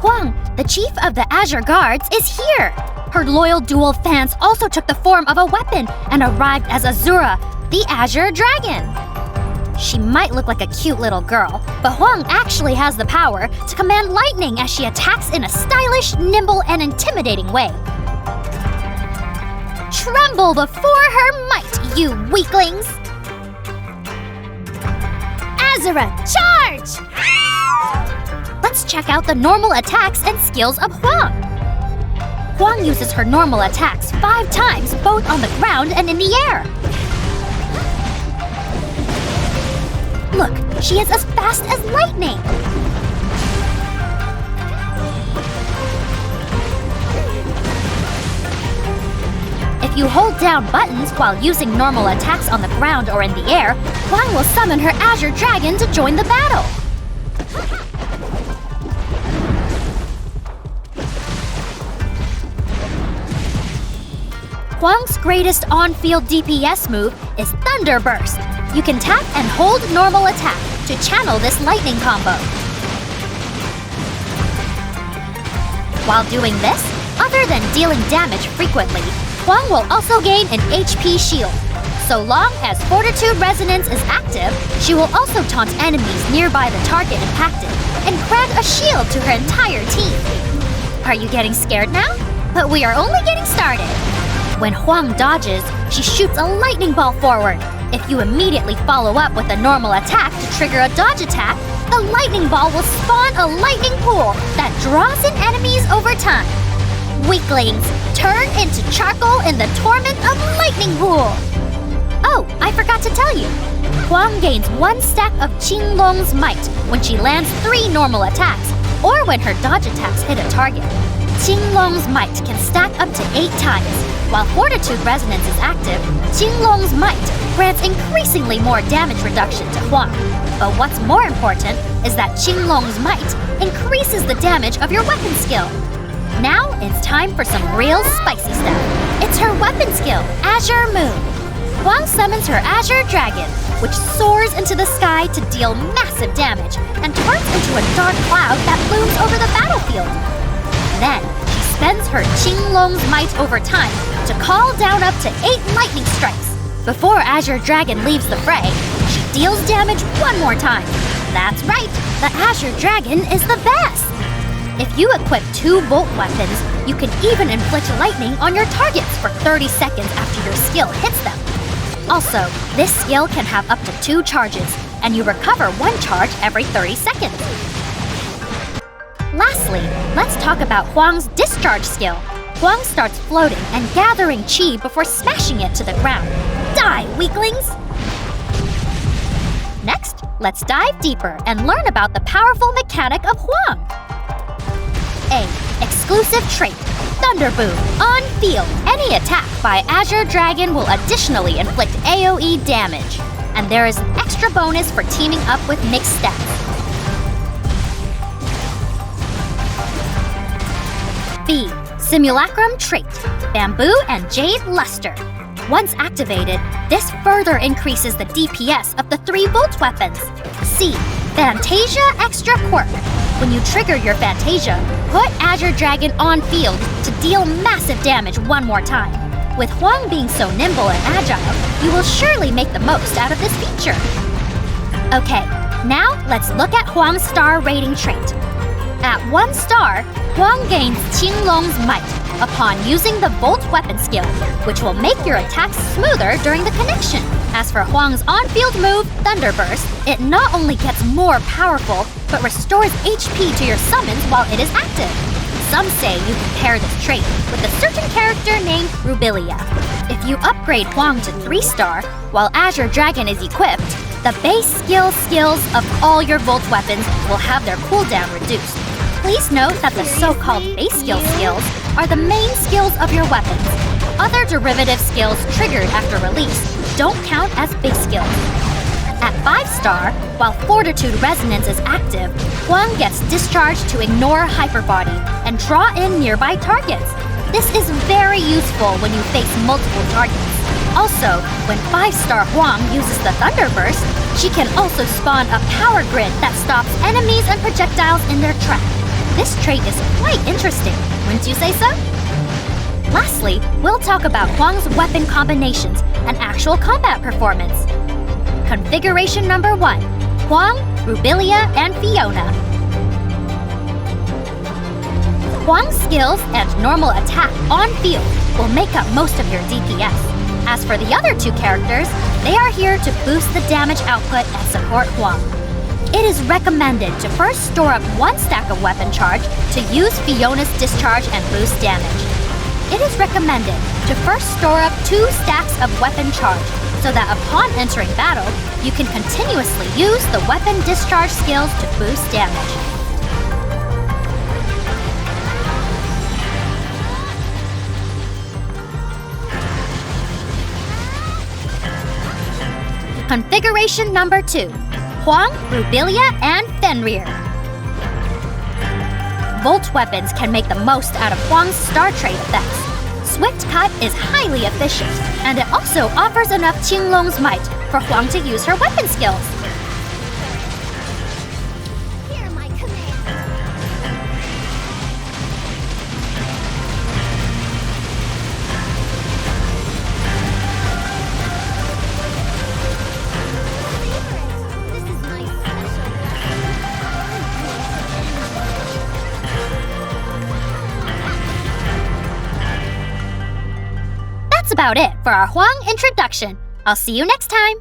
Huang, the chief of the Azure Guards, is here! Her loyal dual fans also took the form of a weapon and arrived as Azura, the Azure Dragon. She might look like a cute little girl, but Huang actually has the power to command lightning as she attacks in a stylish, nimble, and intimidating way. Tremble before her might, you weaklings! Azura, charge! Let's check out the normal attacks and skills of Huang. Huang uses her normal attacks 5 times both on the ground and in the air. Look, she is as fast as lightning. If you hold down buttons while using normal attacks on the ground or in the air, Huang will summon her Azure Dragon to join the battle. Huang's greatest on-field DPS move is Thunder Burst. You can tap and hold normal attack to channel this lightning combo. While doing this, other than dealing damage frequently, Huang will also gain an HP shield. So long as Fortitude Resonance is active, she will also taunt enemies nearby the target impacted and grant a shield to her entire team. Are you getting scared now? But we are only getting started. When Huang dodges, she shoots a lightning ball forward. If you immediately follow up with a normal attack to trigger a dodge attack, the lightning ball will spawn a lightning pool that draws in enemies over time. Weaklings, turn into charcoal in the torment of lightning pool. Oh, I forgot to tell you. Huang gains 1 stack of Qinglong's might when she lands 3 normal attacks or when her dodge attacks hit a target. Qinglong's might can stack up to 8 times. While Fortitude Resonance is active, Qinglong's might grants increasingly more damage reduction to Huang. But what's more important is that Qinglong's might increases the damage of your weapon skill. Now it's time for some real spicy stuff. It's her weapon skill, Azure Moon. Huang summons her Azure Dragon, which soars into the sky to deal massive damage and turns into a dark cloud that looms over the battlefield. Then, she spends her Qinglong's might over time to call down up to 8 lightning strikes. Before Azure Dragon leaves the fray, she deals damage 1 more time. That's right, the Azure Dragon is the best! If you equip 2 bolt weapons, you can even inflict lightning on your targets for 30 seconds after your skill hits them. Also, this skill can have up to 2 charges, and you recover 1 charge every 30 seconds. Lastly, let's talk about Huang's discharge skill. Huang starts floating and gathering chi before smashing it to the ground. Die, weaklings! Next, let's dive deeper and learn about the powerful mechanic of Huang. A. Exclusive trait, Thunder Boom. On field, any attack by Azure Dragon will additionally inflict AoE damage. And there is an extra bonus for teaming up with mixed stats. B. Simulacrum trait, Bamboo and Jade Luster. Once activated, this further increases the DPS of the 3 bolt weapons. C. Fantasia extra quirk. When you trigger your Fantasia, put Azure Dragon on field to deal massive damage 1 more time. With Huang being so nimble and agile, you will surely make the most out of this feature. Okay, now let's look at Huang's star rating trait. At 1 star, Huang gains Qinglong's might upon using the bolt weapon skill, which will make your attacks smoother during the connection. As for Huang's on-field move, Thunder Burst, it not only gets more powerful, but restores HP to your summons while it is active. Some say you can pair this trait with a certain character named Rubilia. If you upgrade Huang to 3 star, while Azure Dragon is equipped, the base skills of all your Volt weapons will have their cooldown reduced. Please note that the so-called base skills are the main skills of your weapons. Other derivative skills triggered after release don't count as base skills. At 5 star, while Fortitude Resonance is active, Huang gets discharged to ignore Hyper Body and draw in nearby targets. This is very useful when you face multiple targets. Also, when 5-star Huang uses the Thunder Burst, she can also spawn a power grid that stops enemies and projectiles in their track. This trait is quite interesting, wouldn't you say so? Lastly, we'll talk about Huang's weapon combinations and actual combat performance. Configuration number 1. Huang, Rubilia, and Fiona. Huang's skills and normal attack on field will make up most of your DPS. As for the other two characters, they are here to boost the damage output and support Huang. It is recommended to first store up 1 stack of weapon charge to use Fiona's discharge and boost damage. It is recommended to first store up 2 stacks of weapon charge so that upon entering battle, you can continuously use the weapon discharge skills to boost damage. Configuration number 2. Huang, Rubilia, and Fenrir. Volt weapons can make the most out of Huang's star trait effects. Swift Cut is highly efficient, and it also offers enough Qinglong's might for Huang to use her weapon skills. Hear my command. This is my special That's about it for our Huang introduction. I'll see you next time.